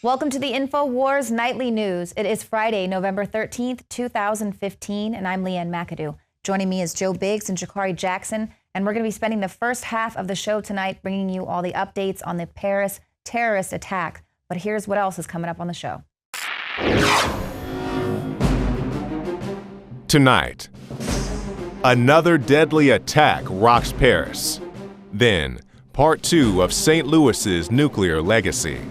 Welcome to the Infowars Nightly News. It is Friday, November 13th, 2015, and I'm Leanne McAdoo. Joining me is Joe Biggs and Jakari Jackson, and we're going to be spending the first half of the show tonight bringing you all the updates on the Paris terrorist attack. But here's what else is coming up on the show. Tonight, another deadly attack rocks Paris. Then, part 2 of St. Louis's nuclear legacy.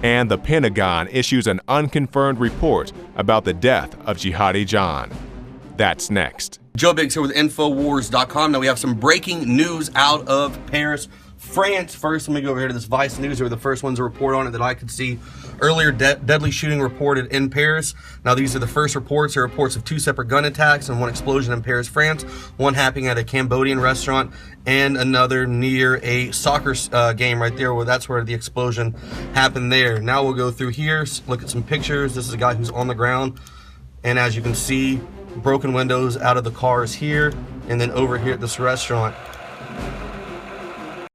And the Pentagon issues an unconfirmed report about the death of Jihadi John. That's next. Joe Biggs here with Infowars.com. Now we have some breaking news out of Paris, France. First, let me go over here to this Vice News. They were the first ones to report on it that I could see. Earlier, deadly shooting reported in Paris. Now these are the first reports. There are reports of 2 separate gun attacks and 1 explosion in Paris, France. One happening at a Cambodian restaurant and another near a soccer game right there, where that's where the explosion happened there. Now we'll go through here, look at some pictures. This is a guy who's on the ground. And as you can see, broken windows out of the cars here and then over here at this restaurant.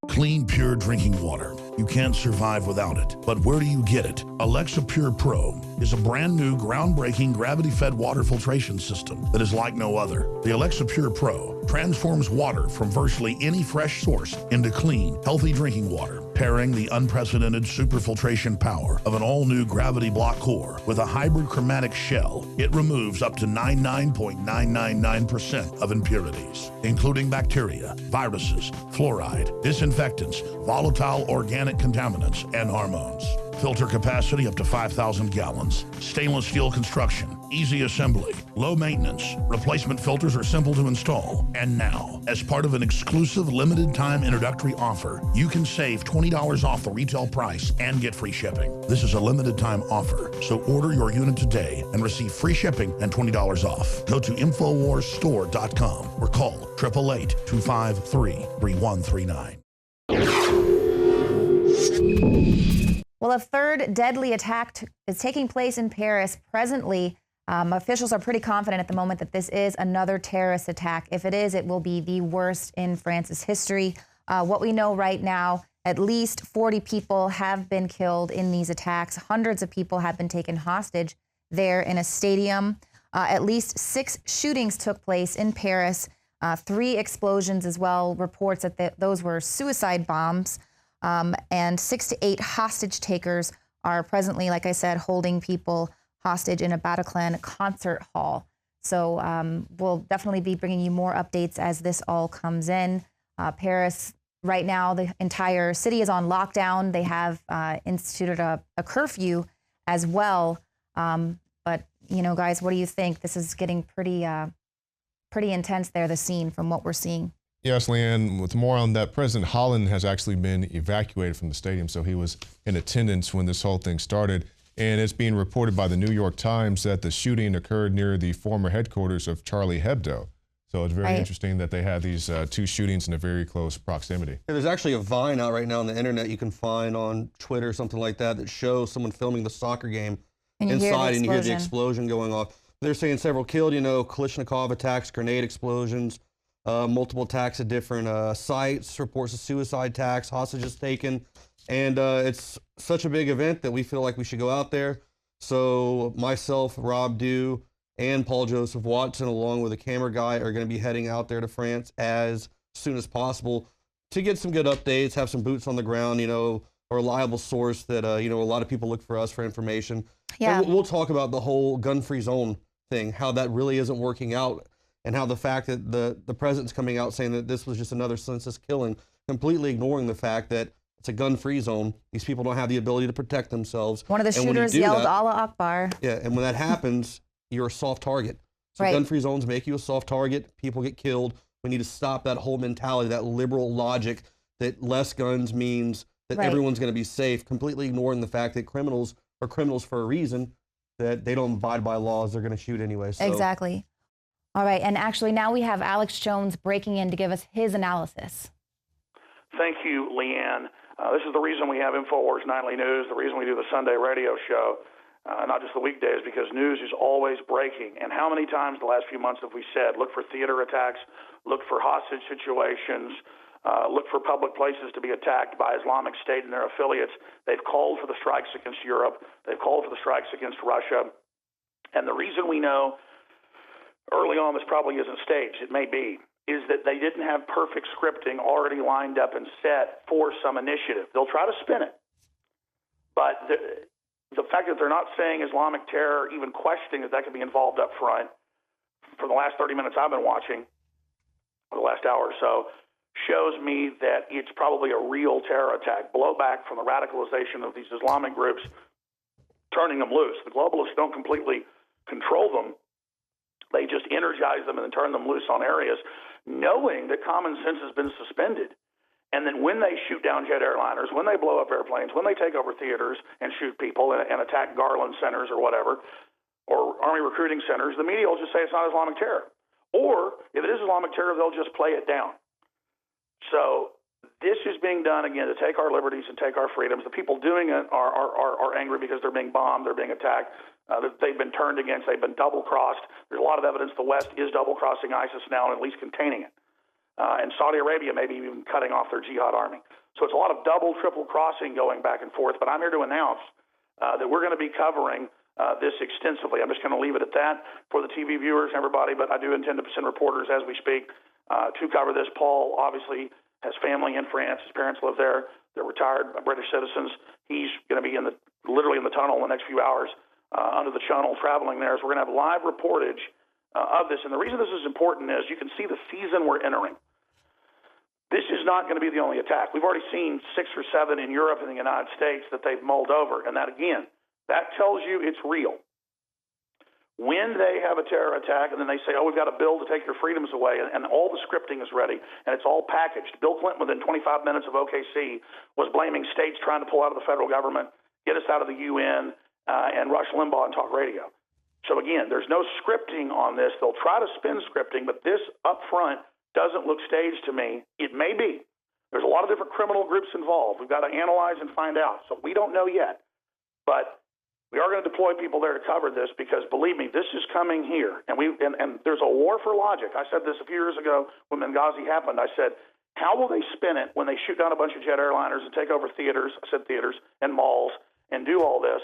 Clean, pure drinking water. You can't survive without it. But where do you get it? Alexa Pure Pro is a brand new, groundbreaking, gravity-fed water filtration system that is like no other. The Alexa Pure Pro transforms water from virtually any fresh source into clean, healthy drinking water, pairing the unprecedented superfiltration power of an all-new gravity block core with a hybrid chromatic shell. It removes up to 99.999% of impurities, including bacteria, viruses, fluoride, disinfectants, volatile organic contaminants, and hormones. Filter capacity up to 5,000 gallons. Stainless steel construction, easy assembly, low maintenance. Replacement filters are simple to install. And now, as part of an exclusive limited time introductory offer, you can save $20 off the retail price and get free shipping. This is a limited time offer, so order your unit today and receive free shipping and $20 off. Go to InfoWarsStore.com or call 888-253-3139. Well, a third deadly attack is taking place in Paris presently. Officials are pretty confident at the moment that this is another terrorist attack. If it is, it will be the worst in France's history. What we know right now, at least 40 people have been killed in these attacks. Hundreds of people have been taken hostage there in a stadium. At least 6 shootings took place in Paris, 3 explosions as well. Reports that those were suicide bombs. And 6 to 8 hostage takers are presently, like I said, holding people hostage in a Bataclan concert hall. So we'll definitely be bringing you more updates as this all comes in. Paris, right now, the entire city is on lockdown. They have instituted a curfew as well. But, you know, guys, what do you think? This is getting pretty intense there, the scene, from what we're seeing. Yes, Leanne, with more on that, President Holland has actually been evacuated from the stadium, so he was in attendance when this whole thing started. And it's being reported by the New York Times that the shooting occurred near the former headquarters of Charlie Hebdo. So it's very interesting that they had these 2 shootings in a very close proximity. Yeah, there's actually a Vine out right now on the internet you can find on Twitter or something like that shows someone filming the soccer game inside and you hear the explosion going off. They're saying several killed, you know, Kalashnikov attacks, grenade explosions. Multiple attacks at different sites, reports of suicide attacks, hostages taken. And it's such a big event that we feel like we should go out there. So myself, Rob Dew, and Paul Joseph Watson, along with a camera guy, are going to be heading out there to France as soon as possible to get some good updates, have some boots on the ground, you know, a reliable source that, you know, a lot of people look for us for information. Yeah. And we'll talk about the whole gun-free zone thing, how that really isn't working out. And how the fact that the president's coming out saying that this was just another senseless killing, completely ignoring the fact that it's a gun-free zone. These people don't have the ability to protect themselves. One of the shooters yelled, Allah Akbar. Yeah, and when that happens, you're a soft target. So gun-free zones make you a soft target. People get killed. We need to stop that whole mentality, that liberal logic that less guns means that everyone's going to be safe, completely ignoring the fact that criminals are criminals for a reason, that they don't abide by laws, they're going to shoot anyway. So. Exactly. All right, and actually now we have Alex Jones breaking in to give us his analysis. Thank you, Leanne. This is the reason we have Infowars Nightly News, the reason we do the Sunday radio show, not just the weekdays, because news is always breaking. And how many times the last few months have we said, look for theater attacks, look for hostage situations, look for public places to be attacked by Islamic State and their affiliates. They've called for the strikes against Europe. They've called for the strikes against Russia. And the reason we know early on this probably isn't staged, it may be, is that they didn't have perfect scripting already lined up and set for some initiative. They'll try to spin it. But the fact that they're not saying Islamic terror, even questioning that could be involved up front, for the last 30 minutes I've been watching, or the last hour or so, shows me that it's probably a real terror attack, blowback from the radicalization of these Islamic groups, turning them loose. The globalists don't completely control them. They just energize them and then turn them loose on areas, knowing that common sense has been suspended. And then when they shoot down jet airliners, when they blow up airplanes, when they take over theaters and shoot people and attack Garland centers or whatever, or Army recruiting centers, the media will just say it's not Islamic terror. Or if it is Islamic terror, they'll just play it down. So this is being done, again, to take our liberties and take our freedoms. The people doing it are angry because they're being bombed, they're being attacked, they've been turned against, they've been double-crossed. There's a lot of evidence the West is double-crossing ISIS now and at least containing it. And Saudi Arabia maybe even cutting off their jihad army. So it's a lot of double, triple crossing going back and forth. But I'm here to announce that we're going to be covering this extensively. I'm just going to leave it at that for the TV viewers and everybody, but I do intend to send reporters as we speak to cover this. Paul obviously has family in France. His parents live there. They're retired British citizens. He's going to be literally in the tunnel in the next few hours under the tunnel traveling there. So we're going to have live reportage of this. And the reason this is important is you can see the season we're entering. This is not going to be the only attack. We've already seen 6 or 7 in Europe and the United States that they've mulled over. And that, again, that tells you it's real. When they have a terror attack and then they say, oh, we've got a bill to take your freedoms away, and all the scripting is ready and it's all packaged. Bill Clinton, within 25 minutes of OKC, was blaming states trying to pull out of the federal government, get us out of the UN, and Rush Limbaugh and talk radio. So, again, there's no scripting on this. They'll try to spin scripting, but this up front doesn't look staged to me. It may be. There's a lot of different criminal groups involved. We've got to analyze and find out. So we don't know yet. But we are going to deploy people there to cover this because, believe me, this is coming here. And there's a war for logic. I said this a few years ago when Benghazi happened. I said, how will they spin it when they shoot down a bunch of jet airliners and take over theaters, I said theaters, and malls, and do all this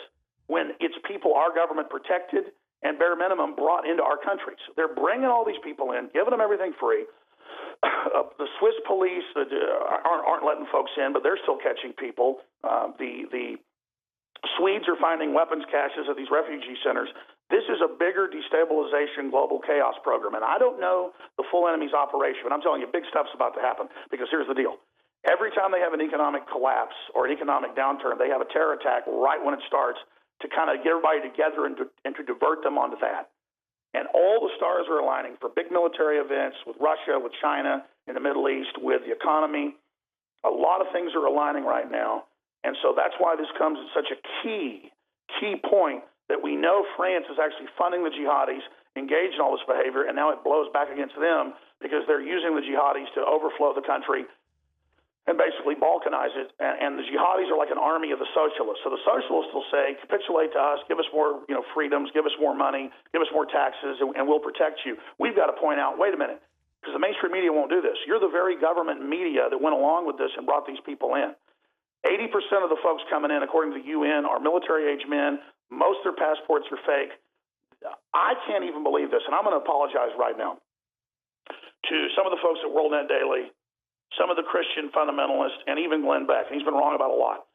when it's people our government protected and bare minimum brought into our countries? They're bringing all these people in, giving them everything free. The Swiss police aren't letting folks in, but they're still catching people. The Swedes are finding weapons caches at these refugee centers. This is a bigger destabilization, global chaos program. And I don't know the full enemy's operation, but I'm telling you, big stuff's about to happen because here's the deal. Every time they have an economic collapse or an economic downturn, they have a terror attack right when it starts to kind of get everybody together and to divert them onto that. And all the stars are aligning for big military events with Russia, with China, in the Middle East, with the economy. A lot of things are aligning right now. And so that's why this comes at such a key point that we know France is actually funding the jihadis, engaged in all this behavior, and now it blows back against them because they're using the jihadis to overflow the country and basically balkanize it. And the jihadis are like an army of the socialists. So the socialists will say, capitulate to us, give us more freedoms, give us more money, give us more taxes, and we'll protect you. We've got to point out, wait a minute, because the mainstream media won't do this. You're the very government media that went along with this and brought these people in. 80% of the folks coming in, according to the UN, are military-age men. Most of their passports are fake. I can't even believe this, and I'm going to apologize right now to some of the folks at WorldNet Daily, some of the Christian fundamentalists, and even Glenn Beck. And he's been wrong about a lot.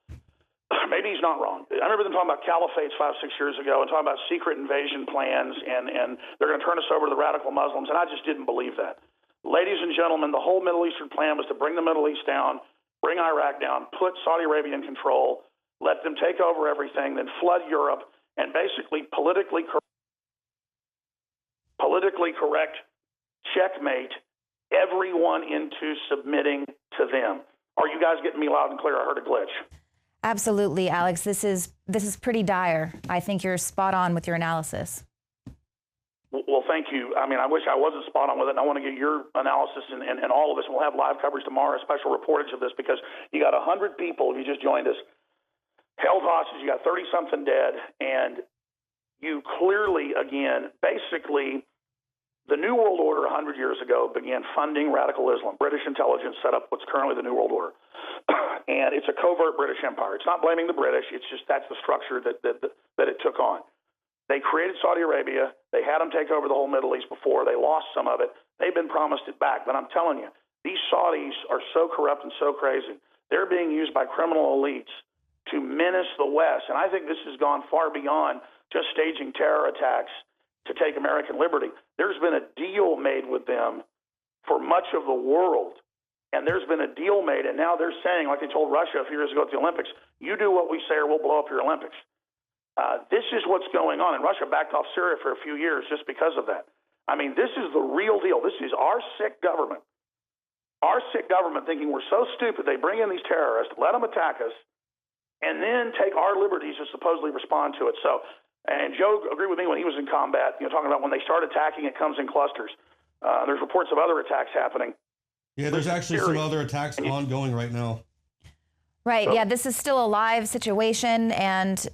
Maybe he's not wrong. I remember them talking about caliphates 5-6 years ago and talking about secret invasion plans, and they're going to turn us over to the radical Muslims, and I just didn't believe that. Ladies and gentlemen, the whole Middle Eastern plan was to bring the Middle East down, bring Iraq down, put Saudi Arabia in control, let them take over everything, then flood Europe, and basically politically correct checkmate everyone into submitting to them. Are you guys getting me loud and clear? I heard a glitch. Absolutely, Alex. This is pretty dire. I think you're spot on with your analysis. Well, thank you. I mean, I wish I wasn't spot on with it. And I want to get your analysis and all of this. We'll have live coverage tomorrow, a special reportage of this, because you got 100 people, if you just joined us, held hostage. You got 30-something dead. And you clearly, again, basically, The New World Order 100 years ago began funding radical Islam. British intelligence set up what's currently the New World Order. And it's a covert British empire. It's not blaming the British. It's just that's the structure that it took on. They created Saudi Arabia. They had them take over the whole Middle East before. They lost some of it. They've been promised it back. But I'm telling you, these Saudis are so corrupt and so crazy. They're being used by criminal elites to menace the West. And I think this has gone far beyond just staging terror attacks to take American liberty. There's been a deal made with them for much of the world. And there's been a deal made, and now they're saying, like they told Russia a few years ago at the Olympics, you do what we say or we'll blow up your Olympics. This is what's going on. And Russia backed off Syria for a few years just because of that. I mean, this is the real deal. This is our sick government. Our sick government thinking we're so stupid, they bring in these terrorists, let them attack us, and then take our liberties to supposedly respond to it. So, and Joe agreed with me when he was in combat, talking about when they start attacking, it comes in clusters. There's reports of other attacks happening. Yeah, there's actually some other attacks ongoing right now. Right, yeah, this is still a live situation, and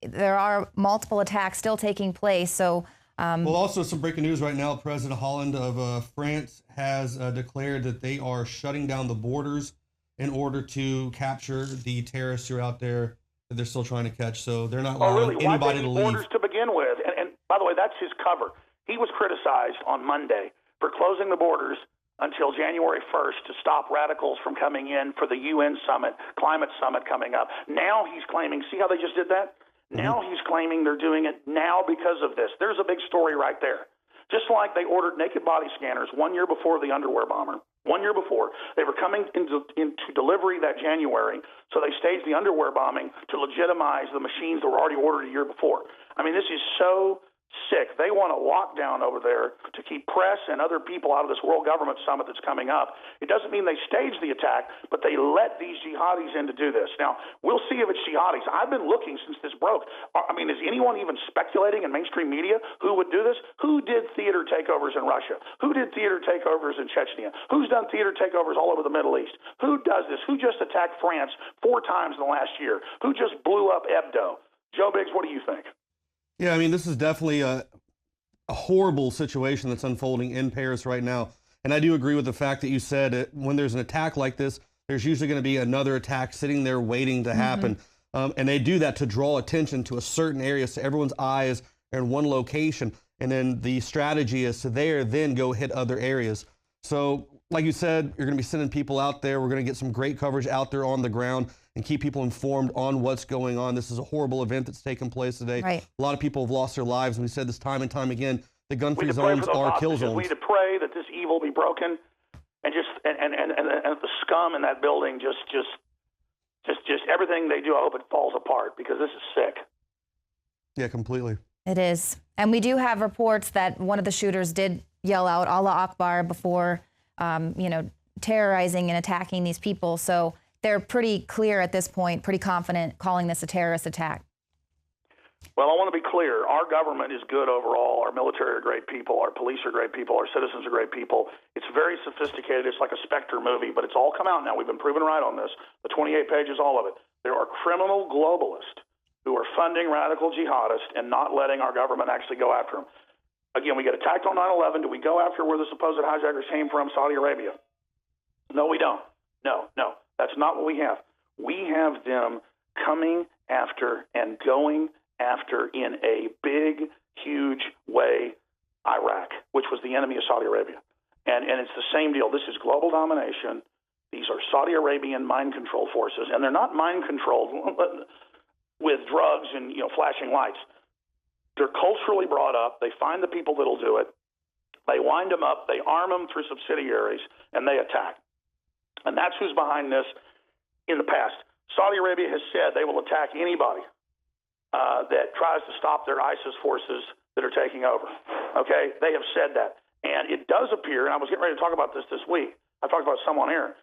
there are multiple attacks still taking place. So, well, also some breaking news right now. President Hollande of France has declared that they are shutting down the borders in order to capture the terrorists who are out there that they're still trying to catch. So they're not allowing anybody to leave. Borders to begin with, and by the way, that's his cover. He was criticized on Monday for closing the borders until January 1st to stop radicals from coming in for the UN summit, climate summit coming up. Now he's claiming, see how they just did that? Now he's claiming they're doing it now because of this. There's a big story right there. Just like they ordered naked body scanners 1 year before the underwear bomber. 1 year before, they were coming into delivery that January, so they staged the underwear bombing to legitimize the machines that were already ordered a year before. I mean, this is so sick. They want a lockdown over there to keep press and other people out of this world government summit that's coming up. It doesn't mean they staged the attack, but they let these jihadis in to do this. Now, we'll see if it's jihadis. I've been looking since this broke. I mean, is anyone even speculating in mainstream media who would do this? Who did theater takeovers in Russia? Who did theater takeovers in Chechnya? Who's done theater takeovers all over the Middle East? Who does this? Who just attacked France 4 times in the last year? Who just blew up Hebdo? Joe Biggs, what do you think? Yeah, I mean, this is definitely a horrible situation that's unfolding in Paris right now. And I do agree with the fact that you said when there's an attack like this, there's usually going to be another attack sitting there waiting to happen. And they do that to draw attention to a certain area so everyone's eyes are in one location. And then the strategy is to then go hit other areas. So like you said, you're going to be sending people out there. We're going to get some great coverage out there on the ground and keep people informed on what's going on. This is a horrible event that's taken place today. Right. A lot of people have lost their lives. And we said this time and time again, the gun-free zones are kill zones. We need to pray that this evil be broken, and the scum in that building just everything they do, I hope it falls apart, because this is sick. Yeah, completely. It is. And we do have reports that one of the shooters did yell out Allah Akbar before, terrorizing and attacking these people. So they're pretty clear at this point, pretty confident calling this a terrorist attack. Well, I want to be clear. Our government is good overall. Our military are great people. Our police are great people. Our citizens are great people. It's very sophisticated. It's like a Spectre movie, but it's all come out now. We've been proven right on this. The 28 pages, all of it. There are criminal globalists who are funding radical jihadists and not letting our government actually go after them. Again, we get attacked on 9/11. Do we go after where the supposed hijackers came from, Saudi Arabia? No, we don't. No. That's not what we have. We have them coming after and going after in a big, huge way Iraq, which was the enemy of Saudi Arabia. And it's the same deal. This is global domination. These are Saudi Arabian mind control forces, and they're not mind controlled with drugs and flashing lights. They're culturally brought up. They find the people that'll do it. They wind them up. They arm them through subsidiaries, and they attack. And that's who's behind this in the past. Saudi Arabia has said they will attack anybody that tries to stop their ISIS forces that are taking over. Okay? They have said that. And it does appear, and I was getting ready to talk about this week, I talked about some on air,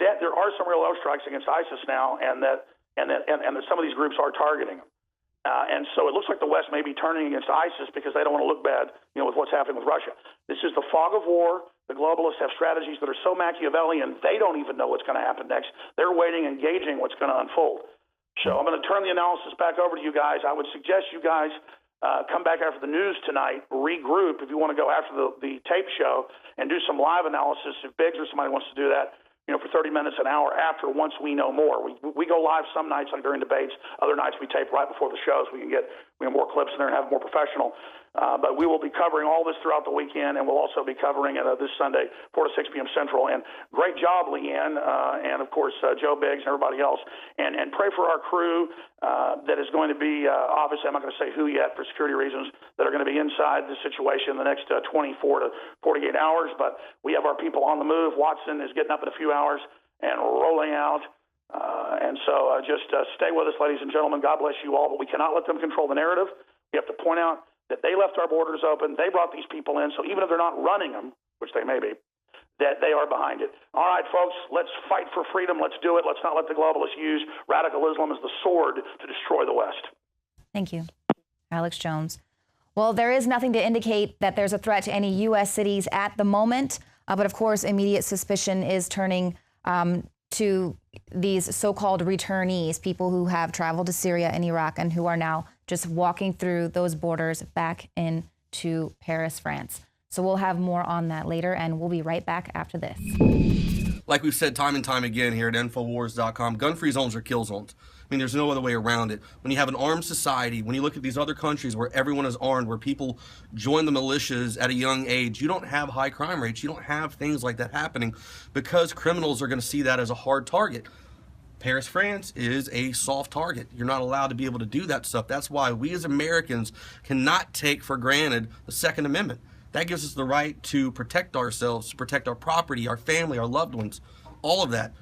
that there are some real airstrikes against ISIS now, and that some of these groups are targeting them. And so it looks like the West may be turning against ISIS because they don't want to look bad, with what's happening with Russia. This is the fog of war. The globalists have strategies that are so Machiavellian, they don't even know what's going to happen next. They're waiting and gauging what's going to unfold. So I'm going to turn the analysis back over to you guys. I would suggest you guys come back after the news tonight, regroup if you want to go after the tape show and do some live analysis if Biggs or somebody wants to do that, for 30 minutes, an hour after, once we know more. We go live some nights, like during debates. Other nights we tape right before the show so we can get more clips in there and have it more professional. But we will be covering all this throughout the weekend, and we'll also be covering it this Sunday, 4 to 6 p.m. Central. And great job, Leanne, and, of course, Joe Biggs and everybody else. And pray for our crew that is going to be, obviously, I'm not going to say who yet for security reasons, that are going to be inside the situation in the next 24 to 48 hours. But we have our people on the move. Watson is getting up in a few hours and rolling out. And so just stay with us, ladies and gentlemen. God bless you all. But we cannot let them control the narrative. We have to point out that they left our borders open. They brought these people in. So even if they're not running them, which they may be, that they are behind it. All right, folks, let's fight for freedom. Let's do it. Let's not let the globalists use radical Islam as the sword to destroy the West. Thank you, Alex Jones. Well, there is nothing to indicate that there's a threat to any U.S. cities at the moment. But, of course, immediate suspicion is turning to these so-called returnees, people who have traveled to Syria and Iraq and who are now just walking through those borders back into Paris, France. So we'll have more on that later, and we'll be right back after this. Like we've said time and time again here at Infowars.com, gun-free zones are kill zones. I mean, there's no other way around it. When you have an armed society, when you look at these other countries where everyone is armed, where people join the militias at a young age, you don't have high crime rates. You don't have things like that happening because criminals are going to see that as a hard target. Paris, France is a soft target. You're not allowed to be able to do that stuff. That's why we as Americans cannot take for granted the Second Amendment. That gives us the right to protect ourselves, to protect our property, our family, our loved ones, all of that.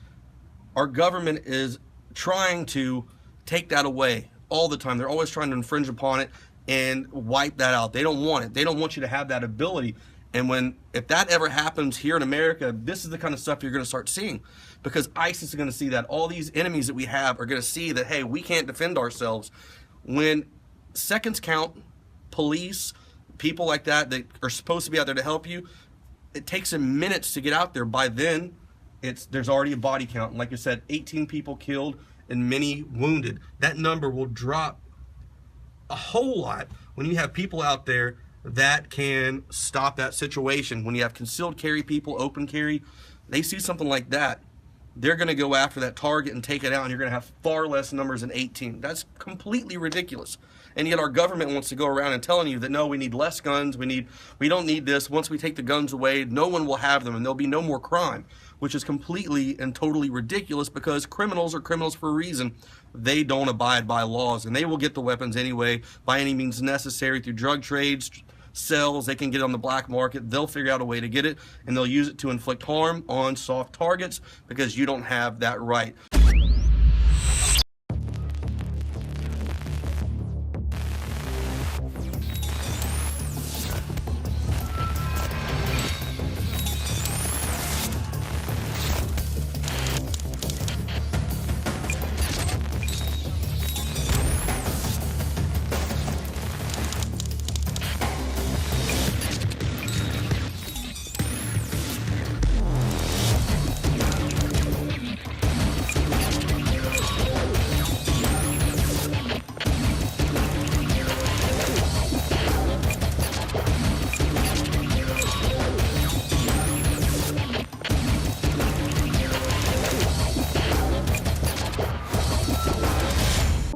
Our government is trying to take that away all the time. They're always trying to infringe upon it and wipe that out. They don't want it. They don't want you to have that ability. And if that ever happens here in America, this is the kind of stuff you're going to start seeing, because ISIS is going to see that. All these enemies that we have are going to see that, hey, we can't defend ourselves. When seconds count, police, people like that are supposed to be out there to help you, it takes them minutes to get out there. By then, there's already a body count. And like I said, 18 people killed and many wounded. That number will drop a whole lot when you have people out there that can stop that situation. When you have concealed carry people, open carry, they see something like that, they're going to go after that target and take it out, and you're going to have far less numbers than 18. That's completely ridiculous. And yet our government wants to go around and telling you that, no, we need less guns, we don't need this. Once we take the guns away, no one will have them and there'll be no more crime, which is completely and totally ridiculous, because criminals are criminals for a reason. They don't abide by laws, and they will get the weapons anyway by any means necessary through drug trades, sells. They can get it on the black market. They'll figure out a way to get it, and they'll use it to inflict harm on soft targets because you don't have that right.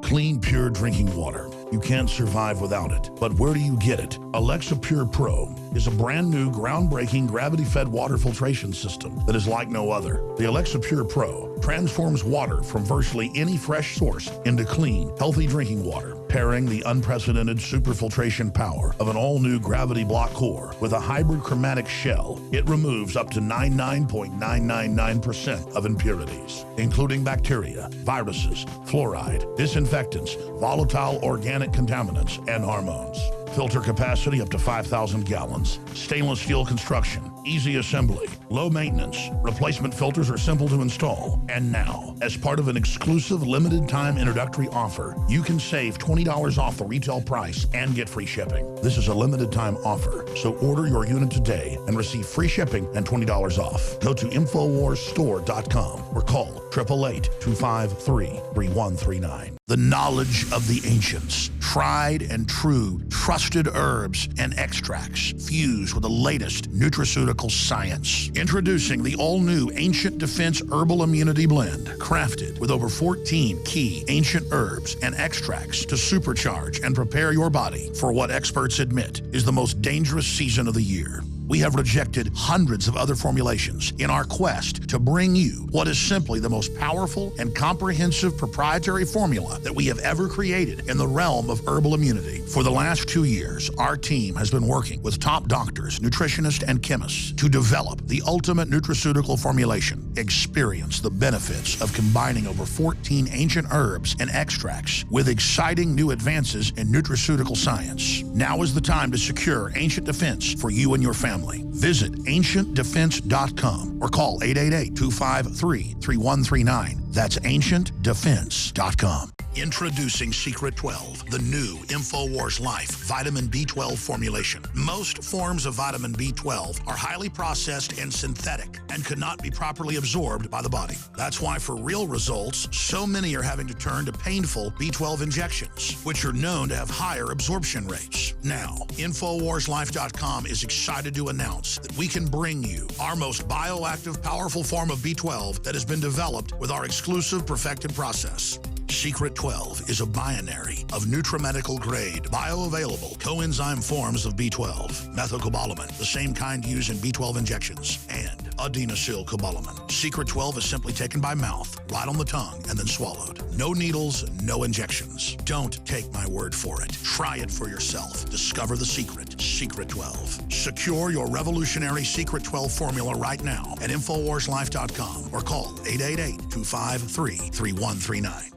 Clean, pure drinking water. You can't survive without it. But where do you get it? Alexa Pure Pro is a brand new, groundbreaking, gravity-fed water filtration system that is like no other. The Alexa Pure Pro transforms water from virtually any fresh source into clean, healthy drinking water, pairing the unprecedented superfiltration power of an all-new gravity block core with a hybrid chromatic shell. It removes up to 99.999% of impurities, including bacteria, viruses, fluoride, disinfectants, volatile organic contaminants, and hormones. Filter capacity up to 5,000 gallons. Stainless steel construction. easy assembly, low maintenance, replacement filters are simple to install. And now, as part of an exclusive limited time introductory offer, you can save $20 off the retail price and get free shipping. This is a limited time offer, so order your unit today and receive free shipping and $20 off. Go to InfoWarsStore.com or call 888-253-3139. The knowledge of the ancients, tried and true, trusted herbs and extracts fused with the latest nutraceutical science. Introducing the all-new Ancient Defense Herbal Immunity Blend, crafted with over 14 key ancient herbs and extracts to supercharge and prepare your body for what experts admit is the most dangerous season of the year. We have rejected hundreds of other formulations in our quest to bring you what is simply the most powerful and comprehensive proprietary formula that we have ever created in the realm of herbal immunity. For the last 2 years, our team has been working with top doctors, nutritionists, and chemists to develop the ultimate nutraceutical formulation. Experience the benefits of combining over 14 ancient herbs and extracts with exciting new advances in nutraceutical science. Now is the time to secure Ancient Defense for you and your family. Visit ancientdefense.com or call 888-253-3139. That's ancientdefense.com. Introducing Secret 12, the new Infowars Life Vitamin B12 formulation. Most forms of vitamin B12 are highly processed and synthetic and could not be properly absorbed by the body. That's why for real results, so many are having to turn to painful B12 injections, which are known to have higher absorption rates. Now, InfoWarsLife.com is excited to announce that we can bring you our most bioactive, powerful form of B12 that has been developed with our exclusive perfected process. Secret 12 is a binary of nutramedical grade, bioavailable coenzyme forms of B12, methylcobalamin, the same kind used in B12 injections, and adenosylcobalamin. Secret 12 is simply taken by mouth, right on the tongue, and then swallowed. No needles, no injections. Don't take my word for it. Try it for yourself. Discover the secret. Secret 12. Secure your revolutionary Secret 12 formula right now at InfoWarsLife.com or call 888-253-3139.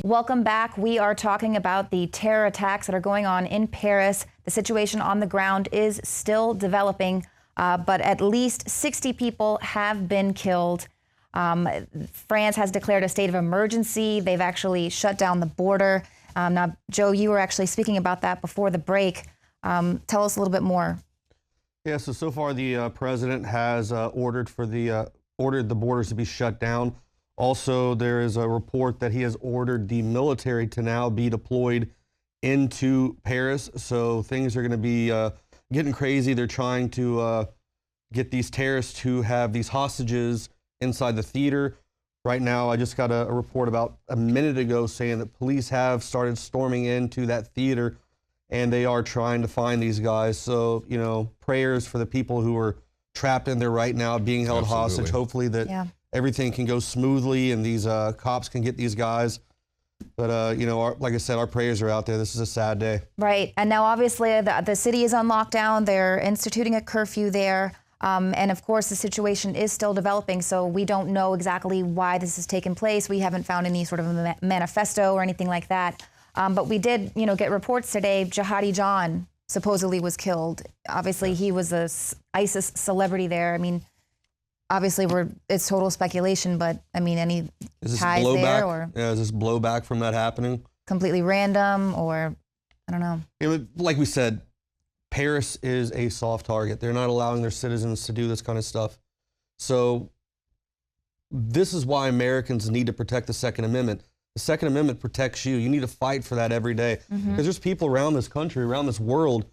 Welcome back. We are talking about the terror attacks that are going on in Paris. The situation on the ground is still developing, but at least 60 people have been killed. France has declared a state of emergency. They've actually shut down the border. Now, Joe, you were actually speaking about that before the break. Tell us a little bit more. Yeah, so far the president has ordered the borders to be shut down. Also, there is a report that he has ordered the military to now be deployed into Paris. So things are going to be getting crazy. They're trying to get these terrorists to have these hostages inside the theater. Right now, I just got a report about a minute ago saying that police have started storming into that theater and they are trying to find these guys. So, you know, prayers for the people who are trapped in there right now, being held hostage. Hopefully that everything can go smoothly and these cops can get these guys. But, you know, like I said, our prayers are out there. This is a sad day. Right. And now, obviously, the city is on lockdown. They're instituting a curfew there. And, of course, the situation is still developing, so we don't know exactly why this has taken place. We haven't found any sort of a manifesto or anything like that. But we did, you know, get reports today. Jihadi John supposedly was killed. Obviously, he was a ISIS celebrity there. I mean, obviously, it's total speculation, but I mean, any ties there, or is this blowback from that happening? Completely random, or I don't know. Like we said, Paris is a soft target. They're not allowing their citizens to do this kind of stuff. So this is why Americans need to protect the Second Amendment. The Second Amendment protects you. You need to fight for that every day. Because there's people around this country, around this world,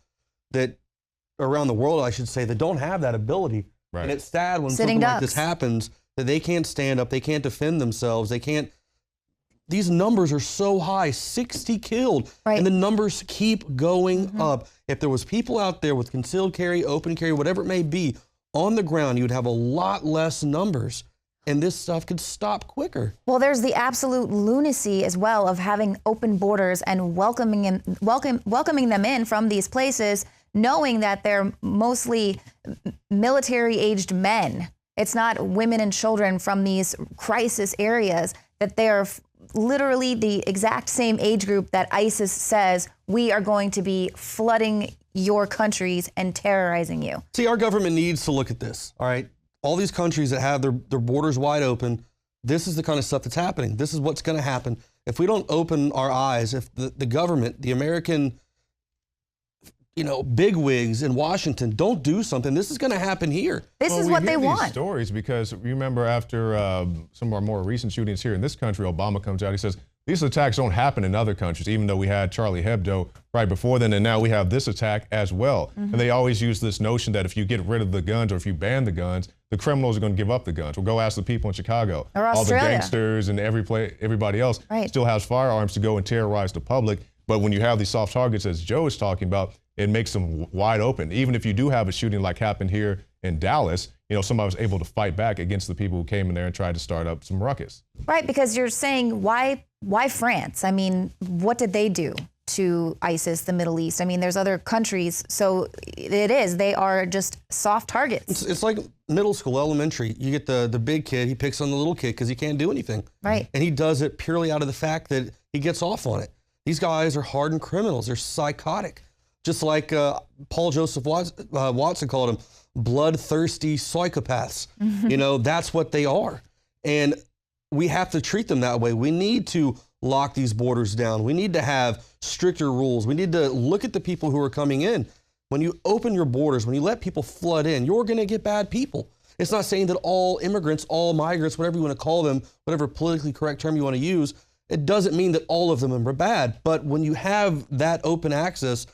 around the world, I should say, that don't have that ability. Right. And it's sad when something like this happens that they can't stand up, they can't defend themselves, they can't. These numbers are so high, 60 killed, and the numbers keep going up. If there was people out there with concealed carry, open carry, whatever it may be, on the ground, you'd have a lot less numbers, and this stuff could stop quicker. Well, there's the absolute lunacy as well of having open borders and welcoming them in from these places, knowing that they're mostly military-aged men. It's not women and children from these crisis areas, that they are literally the exact same age group that ISIS says we are going to be flooding your countries and terrorizing you. See, our government needs to look at this, all right? All these countries that have their borders wide open, this is the kind of stuff that's happening. This is what's going to happen. If we don't open our eyes, if the government, the American, bigwigs in Washington don't do something, this is going to happen here. This is what they want. These stories, because remember after some of our more recent shootings here in this country, Obama comes out, he says, these attacks don't happen in other countries, even though we had Charlie Hebdo right before then, and now we have this attack as well. And they always use this notion that if you get rid of the guns or if you ban the guns, the criminals are going to give up the guns. Well, go ask the people in Chicago. Or all Australia. the gangsters and everybody else still has firearms to go and terrorize the public. But when you have these soft targets, as Joe is talking about, it makes them wide open. Even if you do have a shooting like happened here in Dallas, somebody was able to fight back against the people who came in there and tried to start up some ruckus. Right, because you're saying, why France? I mean, what did they do to ISIS, the Middle East? I mean, there's other countries, so they are just soft targets. It's like middle school, elementary. You get the big kid, he picks on the little kid because he can't do anything. Right. And he does it purely out of the fact that he gets off on it. These guys are hardened criminals. They're psychotic. Just like Paul Joseph Watson called them, bloodthirsty psychopaths. That's what they are. And we have to treat them that way. We need to lock these borders down. We need to have stricter rules. We need to look at the people who are coming in. When you open your borders, when you let people flood in, you're going to get bad people. It's not saying that all immigrants, all migrants, whatever you want to call them, whatever politically correct term you want to use, it doesn't mean that all of them are bad. But when you have that open access,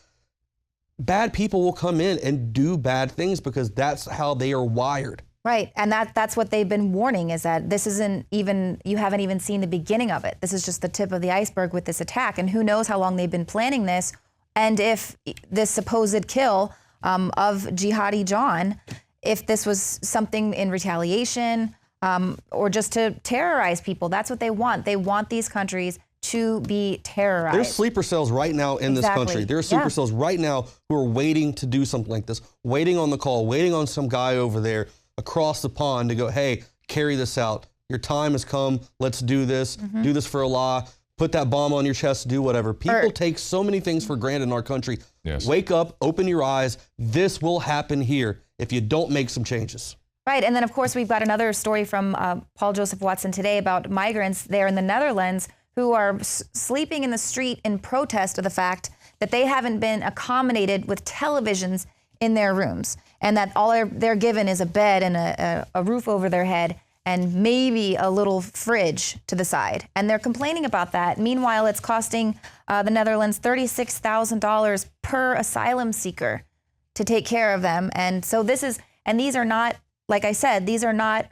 bad people will come in and do bad things because that's how they are wired. Right, and that's what they've been warning, is that this isn't even, you haven't even seen the beginning of it. This is just the tip of the iceberg with this attack, and who knows how long they've been planning this, and if this supposed kill of Jihadi John, if this was something in retaliation or just to terrorize people. That's what they want. They want these countries to be terrorized. There's sleeper cells right now in this country. There are sleeper cells right now who are waiting to do something like this, waiting on the call, waiting on some guy over there across the pond to go, hey, carry this out. Your time has come. Let's do this. Do this for Allah. Put that bomb on your chest. Do whatever. People take so many things for granted in our country. Yes. Wake up. Open your eyes. This will happen here if you don't make some changes. Right. And then, of course, we've got another story from Paul Joseph Watson today about migrants there in the Netherlands who are sleeping in the street in protest of the fact that they haven't been accommodated with televisions in their rooms, and that all they're given is a bed and a roof over their head and maybe a little fridge to the side. And they're complaining about that. Meanwhile, it's costing the Netherlands $36,000 per asylum seeker to take care of them. And so these are not, like I said, these are not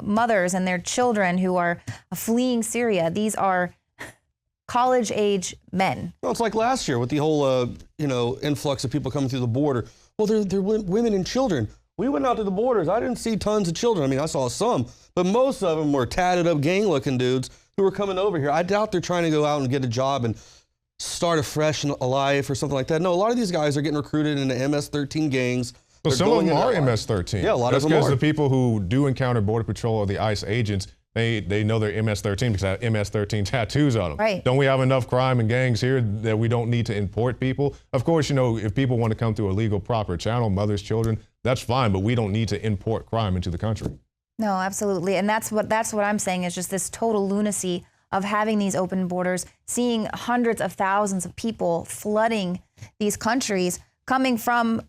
mothers and their children who are fleeing Syria. These are college-age men. Well, it's like last year with the whole, influx of people coming through the border. Well, they're women and children. We went out to the borders. I didn't see tons of children. I mean, I saw some, but most of them were tatted up, gang-looking dudes who were coming over here. I doubt they're trying to go out and get a job and start afresh in a life or something like that. No, a lot of these guys are getting recruited into MS-13 gangs. But some of them are MS-13. Yeah, a lot of them That's are. because the people who do encounter Border Patrol or the ICE agents, they know they're MS-13 because they have MS-13 tattoos on them. Right. Don't we have enough crime and gangs here that we don't need to import people? Of course, if people want to come through a legal, proper channel, mothers, children, that's fine, but we don't need to import crime into the country. No, absolutely. And that's what I'm saying, is just this total lunacy of having these open borders, seeing hundreds of thousands of people flooding these countries, coming from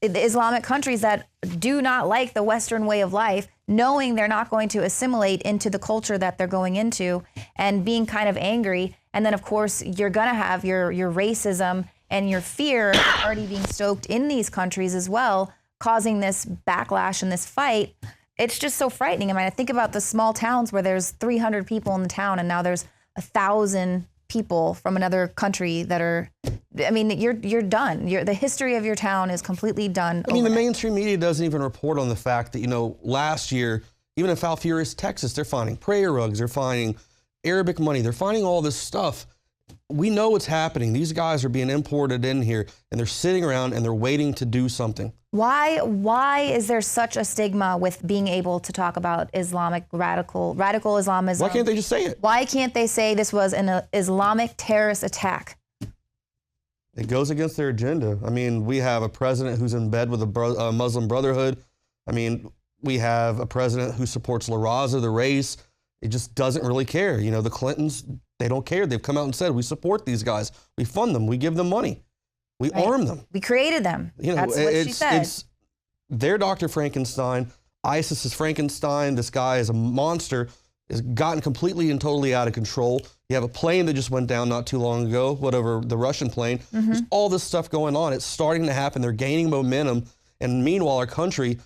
the Islamic countries that do not like the Western way of life, knowing they're not going to assimilate into the culture that they're going into, and being kind of angry. And then, of course, you're going to have your racism and your fear already being stoked in these countries as well, causing this backlash and this fight. It's just so frightening. I mean, I think about the small towns where there's 300 people in the town, and now there's 1,000 people from another country that are, I mean, you're done. The history of your town is completely done. I mean, the mainstream media doesn't even report on the fact that, last year, even in Falfurrias, Texas, they're finding prayer rugs, they're finding Arabic money, they're finding all this stuff. We know what's happening. These guys are being imported in here, and they're sitting around and they're waiting to do something. Why is there such a stigma with being able to talk about Islamic radical Islamism? Why can't they just say it? Why can't they say this was an Islamic terrorist attack? It goes against their agenda. I mean, we have a president who's in bed with a Muslim Brotherhood. I mean, we have a president who supports La Raza, the race. It just doesn't really care. You know, the Clintons, they don't care. They've come out and said, we support these guys. We fund them. We give them money. We arm them. We created them. You know, that's what she said. It's their Dr. Frankenstein. ISIS is Frankenstein. This guy is a monster. Has gotten completely and totally out of control. You have a plane that just went down not too long ago, whatever, the Russian plane. There's all this stuff going on. It's starting to happen. They're gaining momentum. And meanwhile, our country,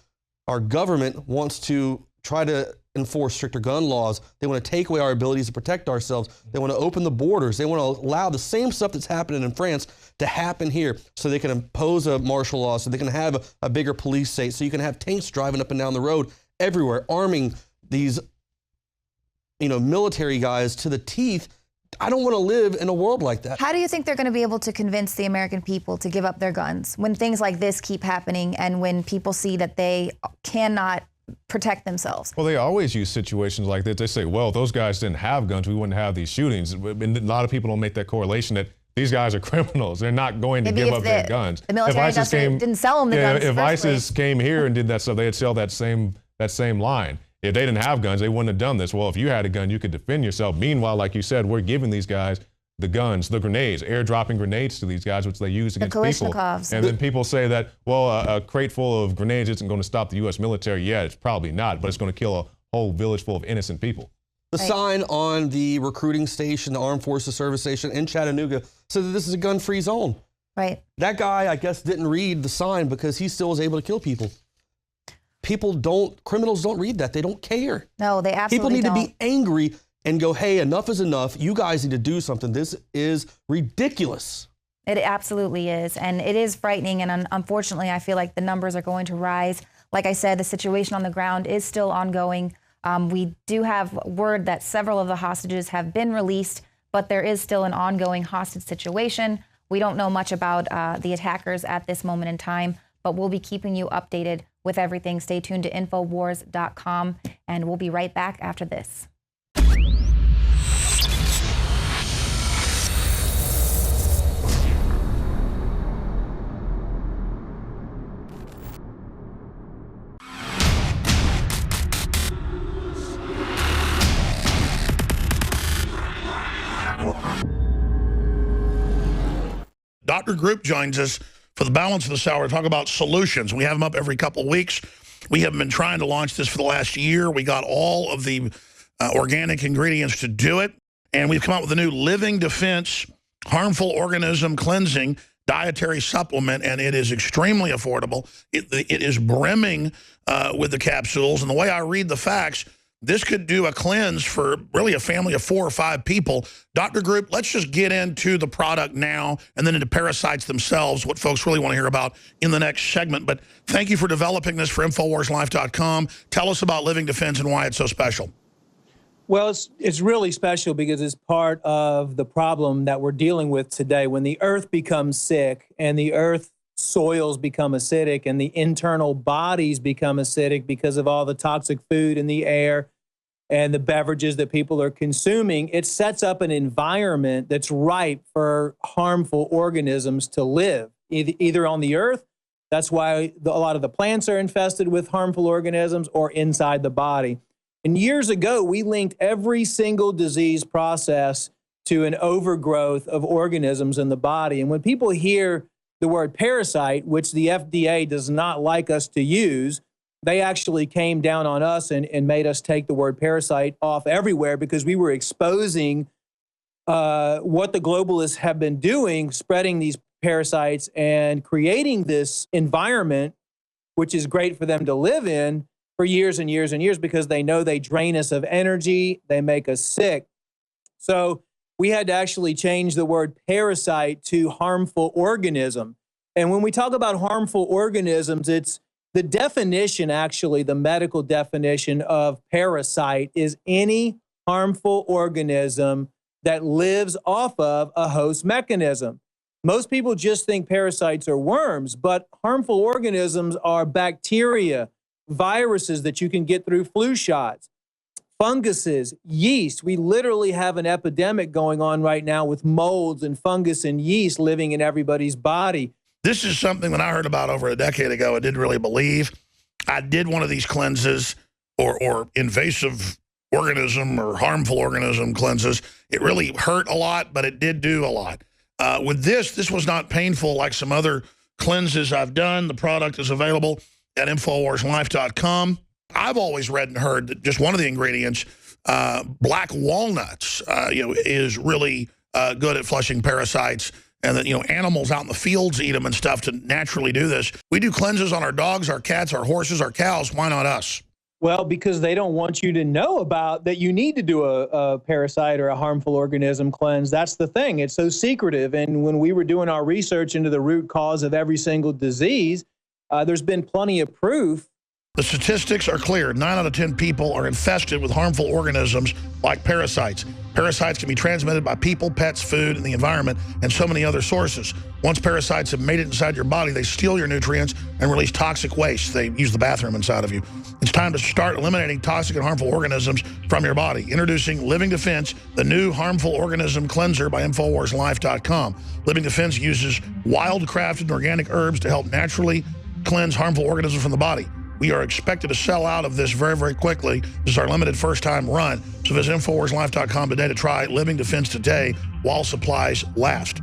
our government wants to try to enforce stricter gun laws. They want to take away our abilities to protect ourselves. They want to open the borders. They want to allow the same stuff that's happening in France to happen here, so they can impose a martial law, so they can have a bigger police state, so you can have tanks driving up and down the road everywhere, arming these, you know, military guys to the teeth. I don't want to live in a world like that. How do you think they're going to be able to convince the American people to give up their guns when things like this keep happening and when people see that they cannot protect themselves? Well, they always use situations like that. They say, well, those guys didn't have guns, we wouldn't have these shootings. And a lot of people don't make that correlation that these guys are criminals. They're not going to give up their guns. The military didn't sell them the guns. If ISIS came here and did that stuff, they'd sell that same line. If they didn't have guns, they wouldn't have done this. Well, if you had a gun, you could defend yourself. Meanwhile, like you said, we're giving these guys the guns, the grenades, airdropping grenades to these guys, which they use against people. And then people say that, well, a crate full of grenades isn't going to stop the U.S. military. Yeah, it's probably not, but it's going to kill a whole village full of innocent people. The sign on the recruiting station, the Armed Forces Service Station in Chattanooga, said that this is a gun-free zone. Right. That guy, I guess, didn't read the sign because he still was able to kill people. Criminals don't read that. They don't care. No, they absolutely don't. People need to be angry and go, hey, enough is enough. You guys need to do something. This is ridiculous. It absolutely is. And it is frightening. And unfortunately, I feel like the numbers are going to rise. Like I said, the situation on the ground is still ongoing. We do have word that several of the hostages have been released, but there is still an ongoing hostage situation. We don't know much about the attackers at this moment in time, but we'll be keeping you updated with everything. Stay tuned to Infowars.com, and we'll be right back after this. Dr. Group joins us for the balance of this hour to talk about solutions. We have them up every couple of weeks. We have been trying to launch this for the last year. We got all of the organic ingredients to do it, and we've come out with a new Living Defense Harmful Organism Cleansing dietary supplement, and it is extremely affordable. It is brimming with the capsules, and the way I read the facts, this could do a cleanse for really a family of 4 or 5 people. Dr. Group, let's just get into the product now and then into parasites themselves, what folks really want to hear about in the next segment. But thank you for developing this for InfoWarsLife.com. Tell us about Living Defense and why it's so special. Well, it's really special because it's part of the problem that we're dealing with today. When the earth becomes sick and the earth soils become acidic and the internal bodies become acidic because of all the toxic food in the air and the beverages that people are consuming, it sets up an environment that's ripe for harmful organisms to live, either on the earth. That's why a lot of the plants are infested with harmful organisms, or inside the body. And years ago, we linked every single disease process to an overgrowth of organisms in the body. And when people hear the word parasite, which the FDA does not like us to use, they actually came down on us and made us take the word parasite off everywhere, because we were exposing what the globalists have been doing, spreading these parasites and creating this environment, which is great for them to live in for years and years and years, because they know they drain us of energy, they make us sick. So we had to actually change the word parasite to harmful organism. And when we talk about harmful organisms, it's the definition, actually, the medical definition of parasite is any harmful organism that lives off of a host mechanism. Most people just think parasites are worms, but harmful organisms are bacteria, viruses that you can get through flu shots, funguses, yeast. We literally have an epidemic going on right now with molds and fungus and yeast living in everybody's body. This is something when I heard about over a decade ago, I didn't really believe. I did one of these cleanses or invasive organism or harmful organism cleanses. It really hurt a lot, but it did do a lot. With this was not painful like some other cleanses I've done. The product is available at InfoWarsLife.com. I've always read and heard that just one of the ingredients, black walnuts, is really good at flushing parasites, and that, animals out in the fields eat them and stuff to naturally do this. We do cleanses on our dogs, our cats, our horses, our cows. Why not us? Well, because they don't want you to know about that you need to do a parasite or a harmful organism cleanse. That's the thing. It's so secretive. And when we were doing our research into the root cause of every single disease, there's been plenty of proof. The statistics are clear. 9 out of 10 people are infested with harmful organisms like parasites. Parasites can be transmitted by people, pets, food, and the environment, and so many other sources. Once parasites have made it inside your body, they steal your nutrients and release toxic waste. They use the bathroom inside of you. It's time to start eliminating toxic and harmful organisms from your body. Introducing Living Defense, the new harmful organism cleanser by InfoWarsLife.com. Living Defense uses wild-crafted organic herbs to help naturally cleanse harmful organisms from the body. We are expected to sell out of this very, very quickly. This is our limited first-time run. So visit InfoWarsLife.com today to try Living Defense today while supplies last.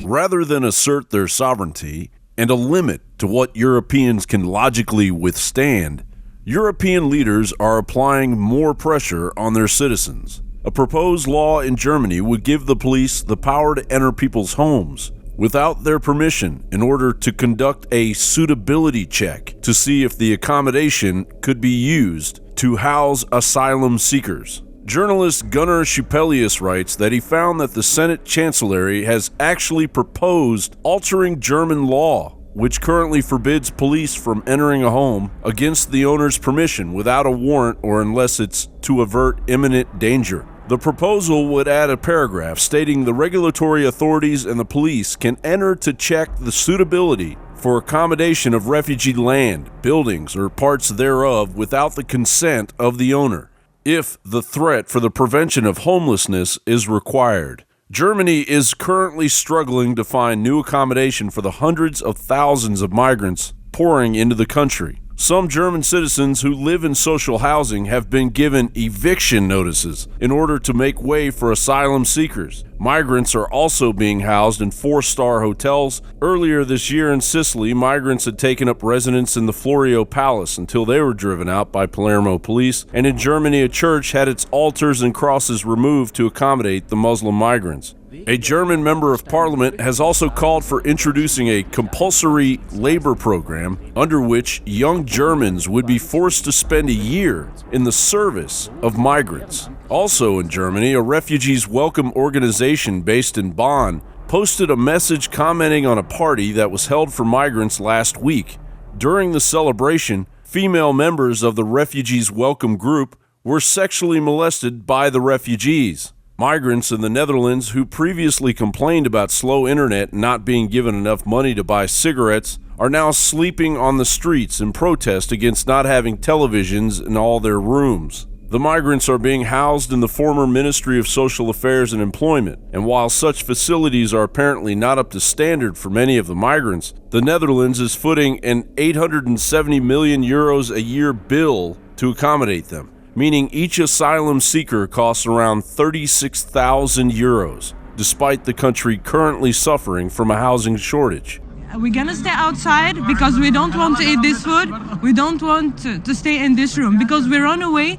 Rather than assert their sovereignty and a limit to what Europeans can logically withstand, European leaders are applying more pressure on their citizens. A proposed law in Germany would give the police the power to enter people's homes without their permission in order to conduct a suitability check to see if the accommodation could be used to house asylum seekers. Journalist Gunnar Schupelius writes that he found that the Senate Chancellery has actually proposed altering German law, which currently forbids police from entering a home against the owner's permission without a warrant or unless it's to avert imminent danger. The proposal would add a paragraph stating the regulatory authorities and the police can enter to check the suitability for accommodation of refugee land, buildings, or parts thereof without the consent of the owner, if the threat for the prevention of homelessness is required. Germany is currently struggling to find new accommodation for the hundreds of thousands of migrants pouring into the country. Some German citizens who live in social housing have been given eviction notices in order to make way for asylum seekers. Migrants are also being housed in 4-star hotels. Earlier this year in Sicily, migrants had taken up residence in the Florio Palace until they were driven out by Palermo police. And in Germany, a church had its altars and crosses removed to accommodate the Muslim migrants. A German member of parliament has also called for introducing a compulsory labor program under which young Germans would be forced to spend a year in the service of migrants. Also in Germany, a refugees welcome organization based in Bonn posted a message commenting on a party that was held for migrants last week. During the celebration, female members of the refugees welcome group were sexually molested by the refugees. Migrants in the Netherlands who previously complained about slow internet and not being given enough money to buy cigarettes are now sleeping on the streets in protest against not having televisions in all their rooms. The migrants are being housed in the former Ministry of Social Affairs and Employment, and while such facilities are apparently not up to standard for many of the migrants, the Netherlands is footing an 870 million euros a year bill to accommodate them, meaning each asylum seeker costs around 36,000 euros, despite the country currently suffering from a housing shortage. We're gonna stay outside because we don't want to eat this food. We don't want to stay in this room because we run away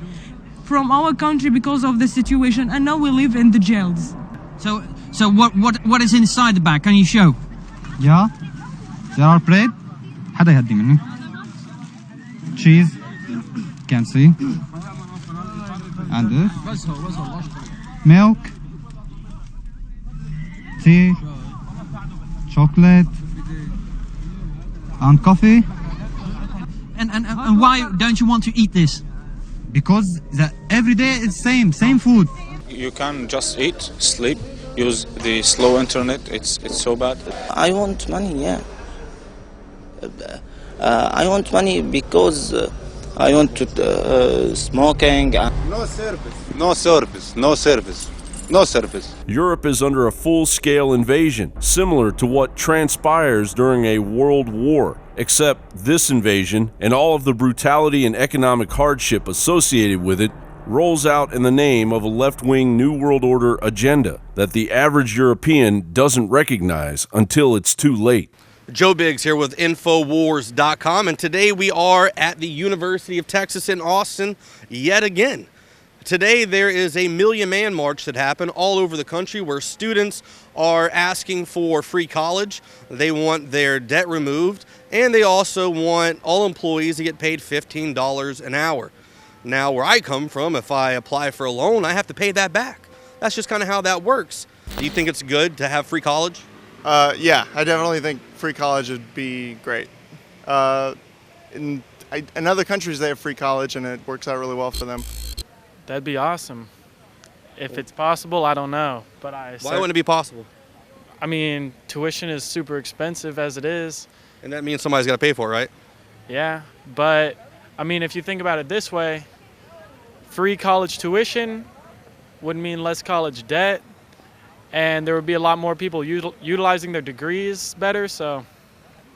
from our country because of the situation, and now we live in the jails. So what is inside the bag? Can you show? Yeah, there are bread. حدا يهدي مني. Cheese. Can see. And this. Milk. Tea. Chocolate. and coffee. And why don't you want to eat this? Because every day it's same food. You can just eat, sleep, use the slow internet. It's so bad. I want money, yeah. I want money because I want to smoking. No service. No service. No service. No service. Europe is under a full-scale invasion, similar to what transpires during a world war, except this invasion and all of the brutality and economic hardship associated with it rolls out in the name of a left-wing New World Order agenda that the average European doesn't recognize until it's too late. Joe Biggs here with Infowars.com, and today we are at the University of Texas in Austin yet again. Today there is a Million Man March that happened all over the country where students are asking for free college. They want their debt removed, and they also want all employees to get paid $15 an hour. Now, where I come from, if I apply for a loan, I have to pay that back. That's just kind of how that works. Do you think it's good to have free college? Yeah, I definitely think free college would be great. In other countries, they have free college, and it works out really well for them. That'd be awesome. If it's possible, I don't know. But why wouldn't it be possible? I mean, tuition is super expensive as it is. And that means somebody's got to pay for it, right? Yeah, but I mean, if you think about it this way, free college tuition would mean less college debt, and there would be a lot more people utilizing their degrees better, so.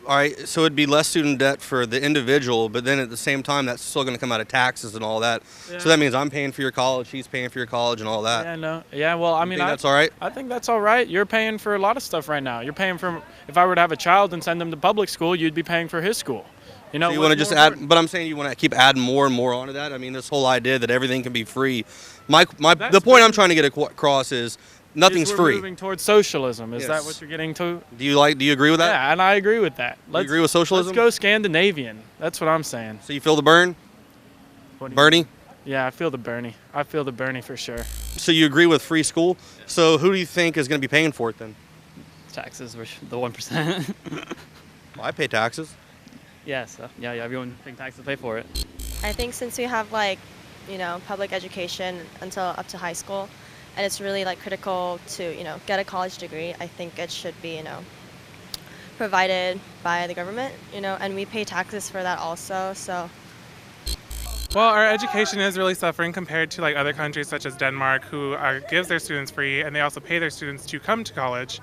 All right, so it'd be less student debt for the individual, but then at the same time, that's still going to come out of taxes and all that. Yeah. So that means I'm paying for your college, he's paying for your college, and all that. Yeah, no. Yeah, well, I mean, that's all right? I think that's all right. You're paying for a lot of stuff right now. You're paying for, if I were to have a child and send them to public school, you'd be paying for his school. You know, so you want to just add, but I'm saying you want to keep adding more and more onto that. I mean, this whole idea that everything can be free. The point I'm trying to get across is nothing's free. We're moving towards socialism. Is that what you're getting to? Do you agree with that? Yeah, and I agree with that. You agree with socialism? Let's go Scandinavian. That's what I'm saying. So you feel the burn? Bernie? Yeah, I feel the Bernie. I feel the Bernie for sure. So you agree with free school? So who do you think is going to be paying for it then? Taxes, the 1%. Well, I pay taxes. Yeah, so yeah, everyone pays taxes to pay for it. I think since we have public education until up to high school, and it's really critical to get a college degree, I think it should be provided by the government, and we pay taxes for that also. So. Well, our education is really suffering compared to other countries such as Denmark, who gives their students free, and they also pay their students to come to college.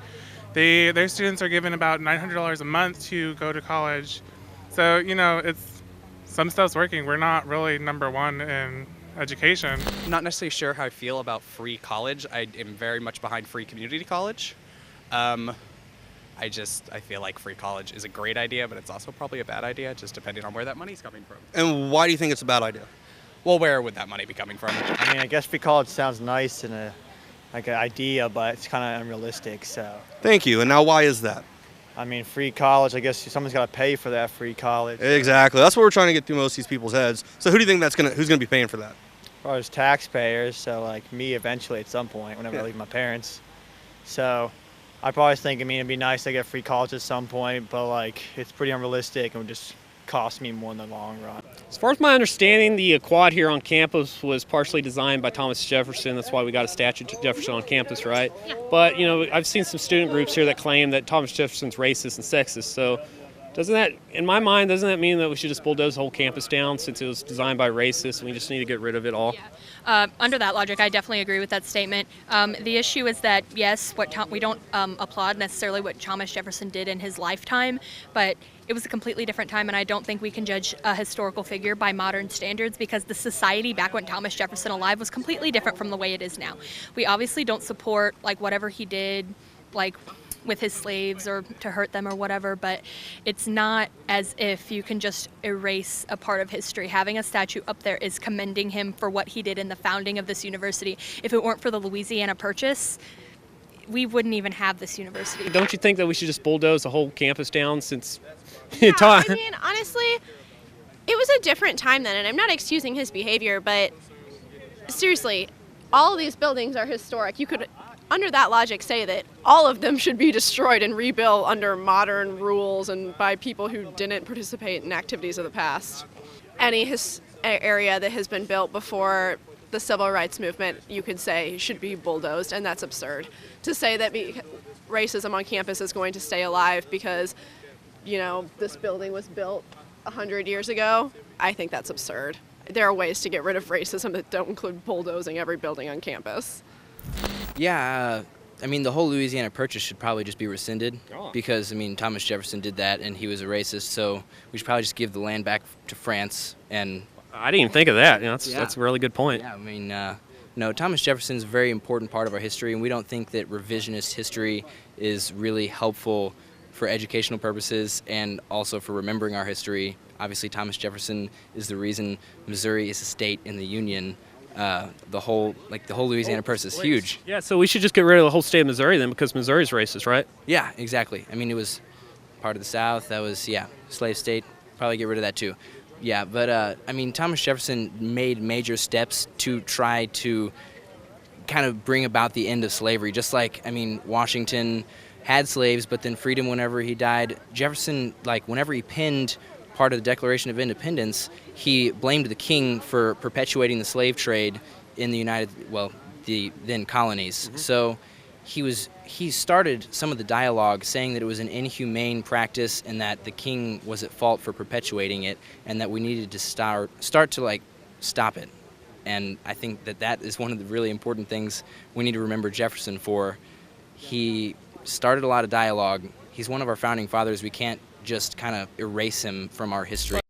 Their students are given about $900 a month to go to college. So, some stuff's working. We're not really number one in education. I'm not necessarily sure how I feel about free college. I am very much behind free community college. I feel like free college is a great idea, but it's also probably a bad idea, just depending on where that money's coming from. And why do you think it's a bad idea? Well, where would that money be coming from? I mean, I guess free college sounds nice and an idea, but it's kind of unrealistic, so. Thank you. And now why is that? I mean, free college, I guess someone's got to pay for that free college. Exactly. That's what we're trying to get through most of these people's heads. So who do you think who's going to be paying for that? Well, there's taxpayers, so me eventually at some point, whenever I leave my parents. So I probably think, it'd be nice to get free college at some point, but it's pretty unrealistic and would just cost me more in the long run. As far as my understanding, the quad here on campus was partially designed by Thomas Jefferson. That's why we got a statue to Jefferson on campus, right? Yeah. But, I've seen some student groups here that claim that Thomas Jefferson's racist and sexist. So in my mind, doesn't that mean that we should just bulldoze the whole campus down since it was designed by racists and we just need to get rid of it all? Yeah. Under that logic, I definitely agree with that statement. The issue is that, yes, we don't applaud necessarily what Thomas Jefferson did in his lifetime, but it was a completely different time, and I don't think we can judge a historical figure by modern standards because the society back when Thomas Jefferson alive was completely different from the way it is now. We obviously don't support whatever he did, with his slaves or to hurt them or whatever, but it's not as if you can just erase a part of history. Having a statue up there is commending him for what he did in the founding of this university. If it weren't for the Louisiana Purchase, we wouldn't even have this university. Don't you think that we should just bulldoze the whole campus down since I mean, honestly, it was a different time then, and I'm not excusing his behavior, but seriously, all of these buildings are historic. You could under that logic, say that all of them should be destroyed and rebuilt under modern rules and by people who didn't participate in activities of the past. Any area that has been built before the civil rights movement, you could say, should be bulldozed, and that's absurd. To say that racism on campus is going to stay alive because, you know, this building was built 100 years ago, I think that's absurd. There are ways to get rid of racism that don't include bulldozing every building on campus. Yeah, I mean, the whole Louisiana Purchase should probably just be rescinded because, I mean, Thomas Jefferson did that and he was a racist, so we should probably just give the land back to France. And I didn't even think of that. You know, that's a really good point. Yeah, I mean, no, Thomas Jefferson's a very important part of our history, and we don't think that revisionist history is really helpful for educational purposes and also for remembering our history. Obviously, Thomas Jefferson is the reason Missouri is a state in the Union. The whole Louisiana Purchase is huge. Yeah, so we should just get rid of the whole state of Missouri then, because Missouri's racist, right? Yeah, exactly. I mean, it was part of the South. That was, slave state. Probably get rid of that too. Yeah, but I mean, Thomas Jefferson made major steps to try to kind of bring about the end of slavery. Just like, I mean, Washington had slaves, but then freedom whenever he died. Jefferson, like, whenever he penned part of the Declaration of Independence, he blamed the king for perpetuating the slave trade in the then colonies. So he started some of the dialogue saying that it was an inhumane practice and that the king was at fault for perpetuating it and that we needed to start to like stop it. And I think that is one of the really important things we need to remember Jefferson for. He started a lot of dialogue. He's one of our founding fathers. We can't just kind of erase him from our history.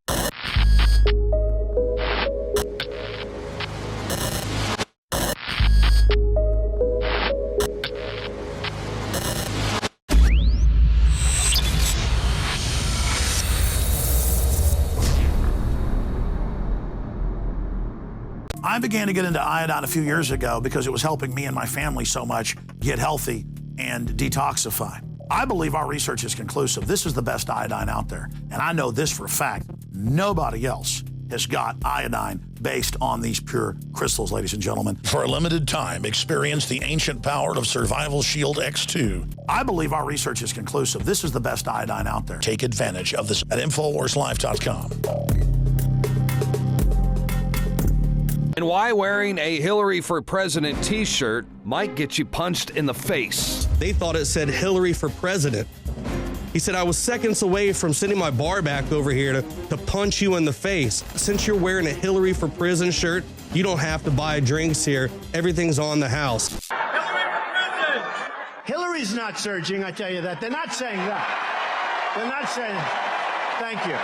I began to get into iodine a few years ago because it was helping me and my family so much get healthy and detoxify. I believe our research is conclusive. This is the best iodine out there. And I know this for a fact. Nobody else has got iodine based on these pure crystals, ladies and gentlemen. For a limited time, experience the ancient power of Survival Shield X2. I believe our research is conclusive. This is the best iodine out there. Take advantage of this at InfoWarsLife.com. And why wearing a Hillary for President t-shirt might get you punched in the face. They thought it said Hillary for President. He said, I was seconds away from sending my bar back over here to punch you in the face. Since you're wearing a Hillary for Prison shirt, you don't have to buy drinks here. Everything's on the house. Hillary for President! Hillary's not surging, I tell you that. They're not saying that. They're not saying, thank you.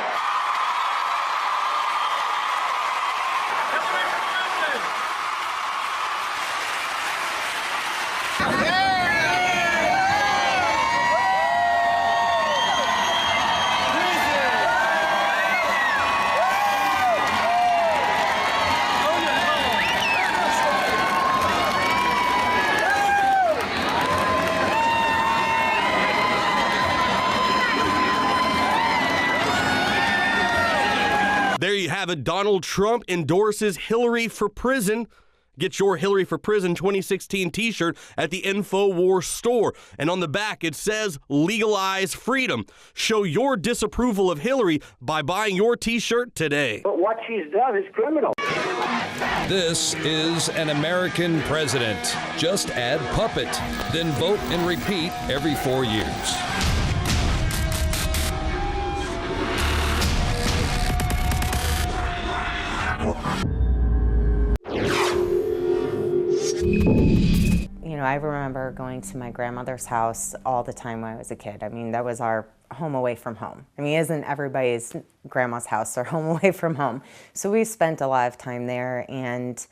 There you have it. Donald Trump endorses Hillary for Prison. Get your Hillary for Prison 2016 t-shirt at the Infowars store. And on the back, it says, legalize freedom. Show your disapproval of Hillary by buying your t-shirt today. But what she's done is criminal. This is an American president. Just add puppet, then vote and repeat every 4 years. You know, I remember going to my grandmother's house all the time when I was a kid. I mean, that was our home away from home. I mean, isn't everybody's grandma's house their home away from home? So we spent a lot of time there, and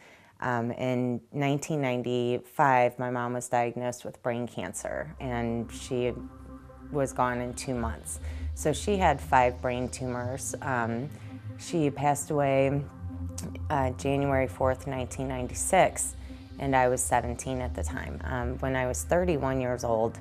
in 1995, my mom was diagnosed with brain cancer, and she was gone in 2 months. So she had 5 brain tumors. She passed away January 4th, 1996. And I was 17 at the time. When I was 31 years old,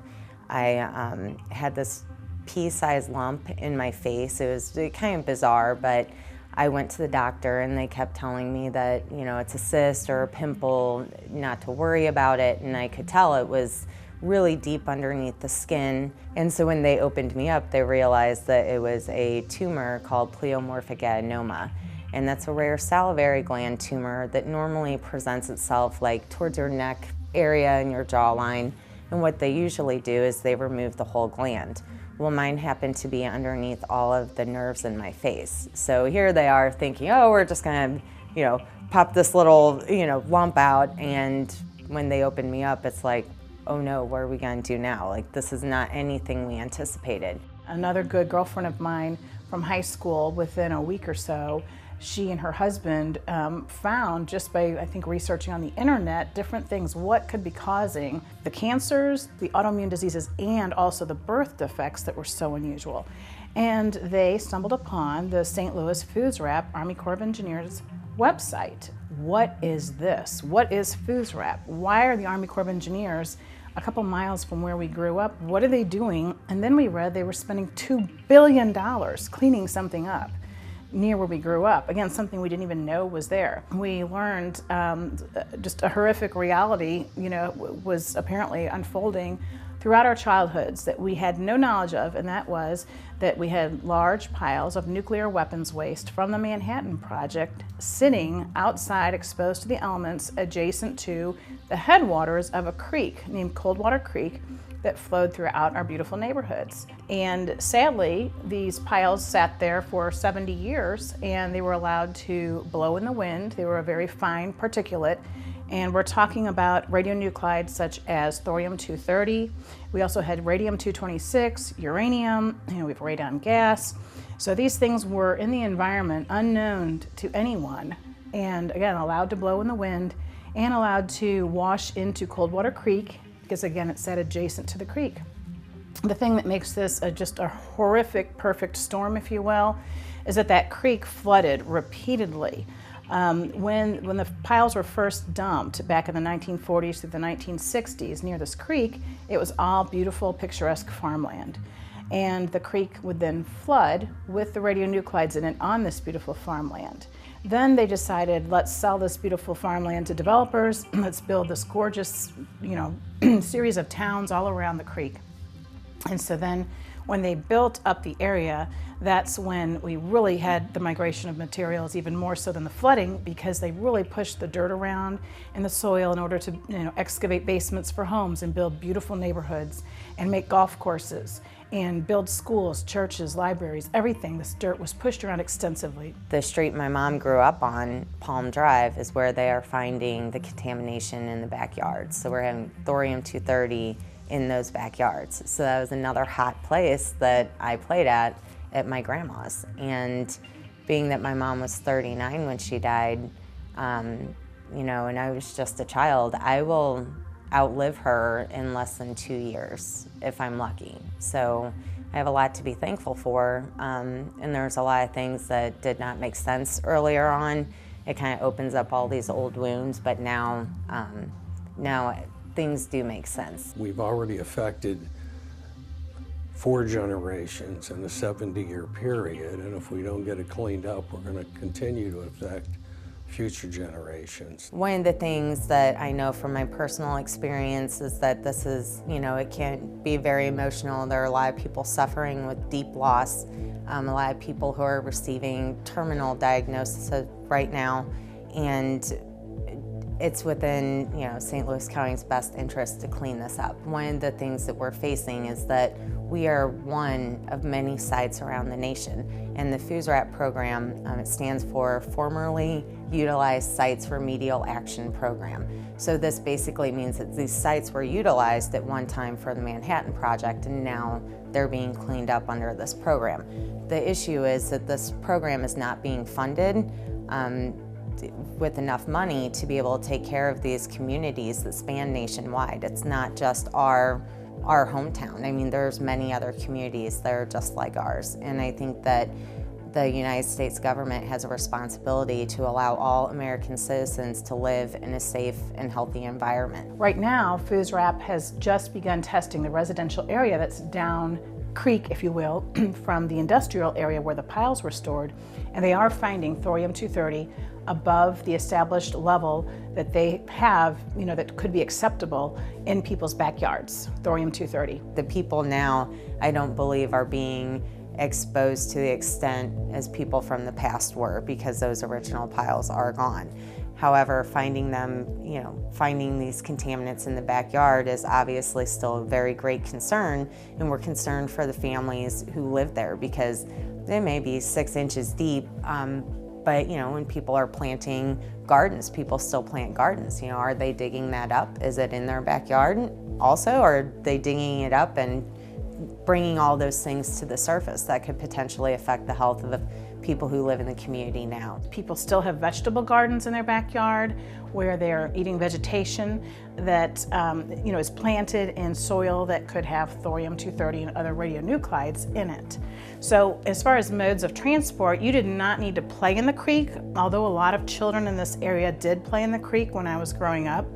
I had this pea-sized lump in my face. It was kind of bizarre, but I went to the doctor and they kept telling me that, you know, it's a cyst or a pimple, not to worry about it, and I could tell it was really deep underneath the skin. And so when they opened me up, they realized that it was a tumor called pleomorphic adenoma. And that's a rare salivary gland tumor that normally presents itself like towards your neck area and your jawline. And what they usually do is they remove the whole gland. Well, mine happened to be underneath all of the nerves in my face. So here they are thinking, oh, we're just gonna, you know, pop this little, you know, lump out. And when they opened me up, it's like, oh no, what are we gonna do now? Like, this is not anything we anticipated. Another good girlfriend of mine from high school, within a week or so, she and her husband found, just by, I think, researching on the internet, different things, what could be causing the cancers, the autoimmune diseases, and also the birth defects that were so unusual. And they stumbled upon the St. Louis Foods Wrap Army Corps of Engineers website. What is this? What is Foods Wrap? Why are the Army Corps of Engineers a couple miles from where we grew up? What are they doing? And then we read they were spending $2 billion cleaning something up near where we grew up. Again, something we didn't even know was there. We learned just a horrific reality, you know, was apparently unfolding throughout our childhoods that we had no knowledge of, and that was that we had large piles of nuclear weapons waste from the Manhattan Project sitting outside, exposed to the elements, adjacent to the headwaters of a creek named Coldwater Creek that flowed throughout our beautiful neighborhoods. And sadly, these piles sat there for 70 years and they were allowed to blow in the wind. They were a very fine particulate. And we're talking about radionuclides such as thorium-230. We also had radium-226, uranium, we have radon gas. So these things were in the environment unknown to anyone, and again, allowed to blow in the wind and allowed to wash into Coldwater Creek, because again, it sat adjacent to the creek. The thing that makes this just a horrific perfect storm, if you will, is that that creek flooded repeatedly. When the piles were first dumped back in the 1940s through the 1960s near this creek, it was all beautiful, picturesque farmland. And the creek would then flood with the radionuclides in it on this beautiful farmland. Then they decided, let's sell this beautiful farmland to developers, let's build this gorgeous, series of towns all around the creek. And so then when they built up the area, that's when we really had the migration of materials, even more so than the flooding, because they really pushed the dirt around in the soil in order to excavate basements for homes and build beautiful neighborhoods and make golf courses and build schools, churches, libraries, everything. This dirt was pushed around extensively. The street my mom grew up on, Palm Drive, is where they are finding the contamination in the backyards. So we're having thorium-230 in those backyards. So that was another hot place that I played at my grandma's. And being that my mom was 39 when she died, and I was just a child, I will outlive her in less than 2 years if I'm lucky. So I have a lot to be thankful for, and there's a lot of things that did not make sense earlier on. It kind of opens up all these old wounds, but now things do make sense. We've already affected 4 generations in a 70-year period, and if we don't get it cleaned up, we're going to continue to affect future generations. One of the things that I know from my personal experience is that this is, it can be very emotional. There are a lot of people suffering with deep loss, a lot of people who are receiving terminal diagnoses right now, and it's within, St. Louis County's best interest to clean this up. One of the things that we're facing is that we are one of many sites around the nation, and the Foods Wrap program, it stands for Formerly Utilized Sites Remedial Action Program. So this basically means that these sites were utilized at one time for the Manhattan Project, and now they're being cleaned up under this program. The issue is that this program is not being funded with enough money to be able to take care of these communities that span nationwide. It's not just our hometown. I mean, there's many other communities that are just like ours. And I think that the United States government has a responsibility to allow all American citizens to live in a safe and healthy environment. Right now, Foods Wrap has just begun testing the residential area that's down creek, if you will, from the industrial area where the piles were stored, and they are finding thorium-230 above the established level that they have, that could be acceptable in people's backyards, thorium-230. The people now, I don't believe, are being exposed to the extent as people from the past were, because those original piles are gone. However, finding them, finding these contaminants in the backyard is obviously still a very great concern, and we're concerned for the families who live there, because they may be 6 inches deep, but when people are planting gardens, people still plant gardens. Are they digging that up? Is it in their backyard also, or are they digging it up and bringing all those things to the surface that could potentially affect the health of the people who live in the community now? People still have vegetable gardens in their backyard where they're eating vegetation that is planted in soil that could have thorium-230 and other radionuclides in it. So as far as modes of transport, you did not need to play in the creek, although a lot of children in this area did play in the creek when I was growing up.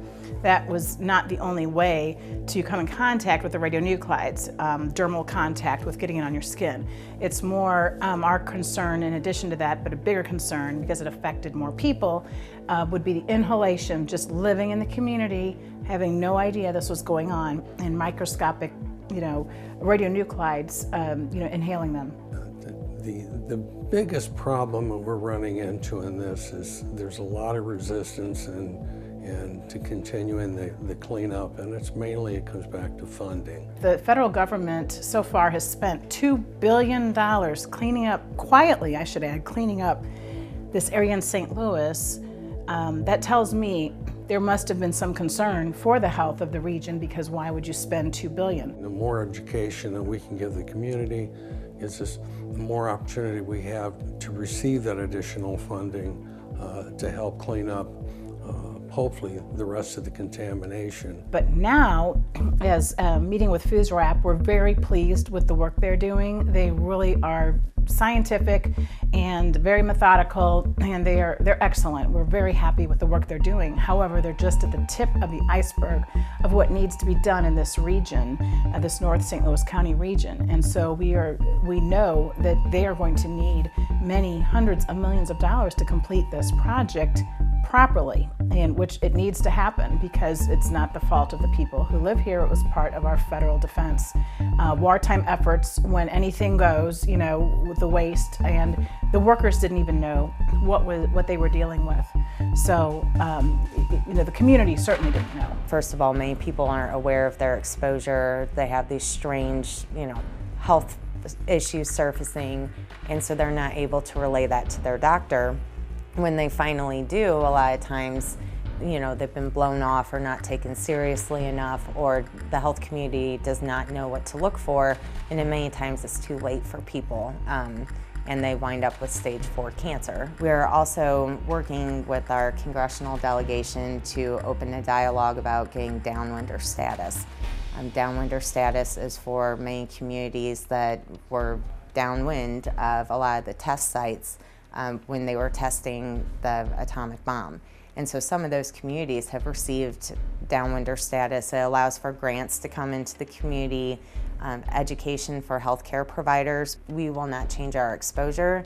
That was not the only way to come in contact with the radionuclides, dermal contact with getting it on your skin. It's more our concern, in addition to that, but a bigger concern because it affected more people, would be the inhalation, just living in the community, having no idea this was going on, and microscopic, radionuclides, inhaling them. The biggest problem that we're running into in this is there's a lot of resistance and to continuing the cleanup, and it comes back to funding. The federal government so far has spent $2 billion cleaning up, quietly I should add, cleaning up this area in St. Louis. That tells me there must have been some concern for the health of the region, because why would you spend $2 billion? The more education that we can give the community, it's just the more opportunity we have to receive that additional funding to help clean up hopefully the rest of the contamination. But now, as meeting with FoosRap, we're very pleased with the work they're doing. They really are scientific and very methodical, and they're excellent. We're very happy with the work they're doing. However, they're just at the tip of the iceberg of what needs to be done in this region, this North St. Louis County region. And so we know that they are going to need many hundreds of millions of dollars to complete this project properly, in which it needs to happen, because it's not the fault of the people who live here. It was part of our federal defense. Wartime efforts, when anything goes, with the waste, and the workers didn't even know what they were dealing with. So, the community certainly didn't know. First of all, many people aren't aware of their exposure. They have these strange, health issues surfacing, and so they're not able to relay that to their doctor. When they finally do, a lot of times, they've been blown off or not taken seriously enough, or the health community does not know what to look for, and then many times it's too late for people, and they wind up with stage 4 cancer. We're also working with our congressional delegation to open a dialogue about getting downwinder status. Downwinder status is for many communities that were downwind of a lot of the test sites when they were testing the atomic bomb. And so some of those communities have received downwinder status. It allows for grants to come into the community, education for healthcare providers. We will not change our exposure.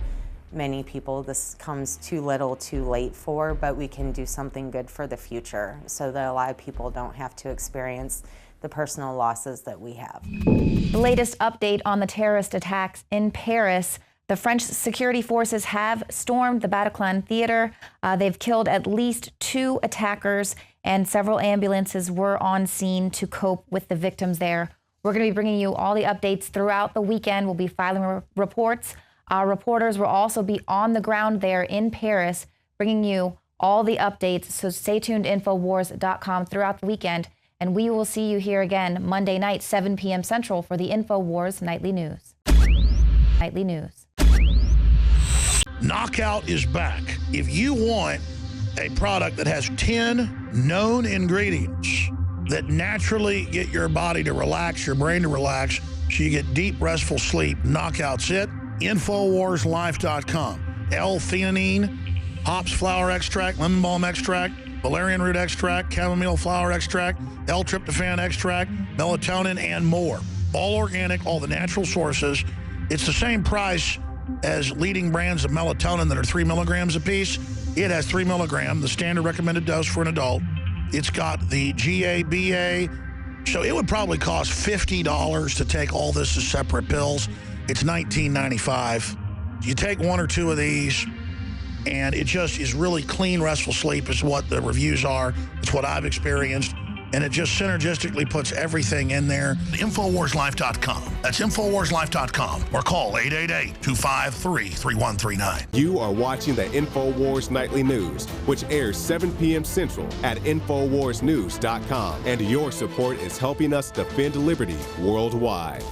Many people this comes too little, too late for, but we can do something good for the future so that a lot of people don't have to experience the personal losses that we have. The latest update on the terrorist attacks in Paris. The French security forces have stormed the Bataclan Theater. They've killed at least 2 attackers, and several ambulances were on scene to cope with the victims there. We're going to be bringing you all the updates throughout the weekend. We'll be filing reports. Our reporters will also be on the ground there in Paris, bringing you all the updates. So stay tuned to Infowars.com throughout the weekend, and we will see you here again Monday night, 7 p.m. Central, for the Infowars Nightly News. Nightly News. Knockout is back. If you want a product that has 10 known ingredients that naturally get your body to relax, your brain to relax, so you get deep, restful sleep, Knockout's it. Infowarslife.com. L-theanine, hops flower extract, lemon balm extract, valerian root extract, chamomile flower extract, L-tryptophan extract, melatonin, and more. all organic, all the natural sources. It's the same price as leading brands of melatonin that are 3 milligrams a piece. It has 3 milligram, the standard recommended dose for an adult. It's got the GABA, so it would probably cost $50 to take all this as separate pills. It's $19.95. You take 1 or 2 of these, and it just is really clean, restful sleep is what the reviews are. It's what I've experienced. And it just synergistically puts everything in there. Infowarslife.com. That's Infowarslife.com. Or call 888-253-3139. You are watching the Infowars Nightly News, which airs 7 p.m. Central at Infowarsnews.com. And your support is helping us defend liberty worldwide.